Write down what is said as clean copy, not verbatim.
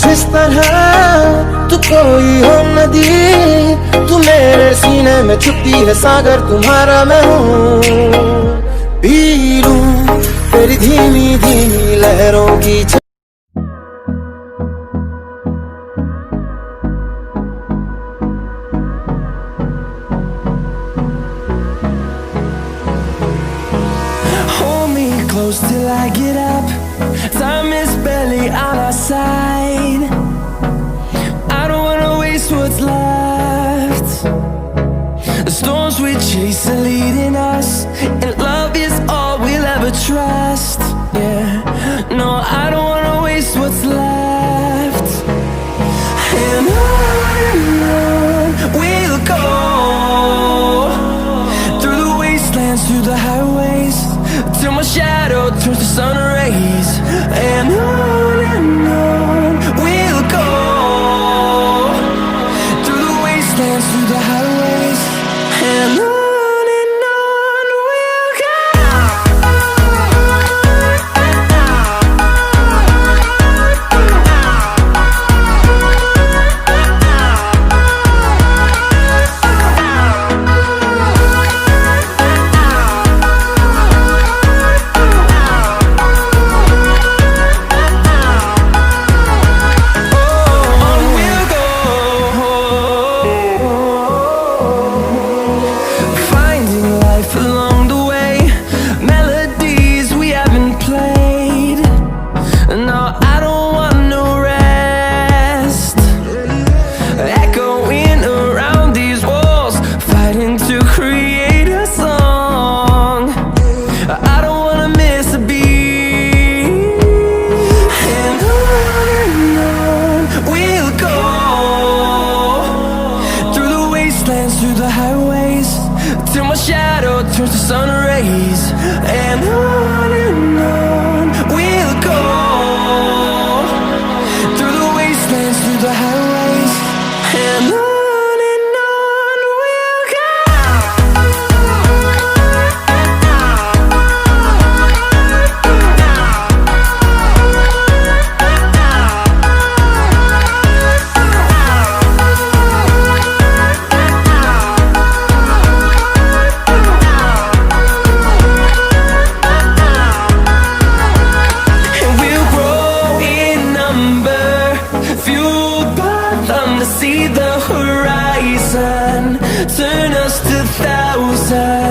जिस तरह तू कोई हो नदी, तू मेरे सीने में छुपी है सागर, तुम्हारा मैं हूँ। पी लूं तेरी धीमी धीमी लहरों की close till I get up. Time is barely on our side. I don't wanna waste what's left. The storms we chase are leading us, and love is all we'll ever trust. Yeah, no, I don't wanna waste what's left. And on we'll go, through the wastelands, through the highways, till my shadow turns to sun rays. And on we'll go, through the wastelands, through the highways. And on we'll go. Through the highways, till my shadow turns to sun rays. And on we'll go, through the wastelands, through the highways. And on we'll go. See the horizon, turn us to thousands.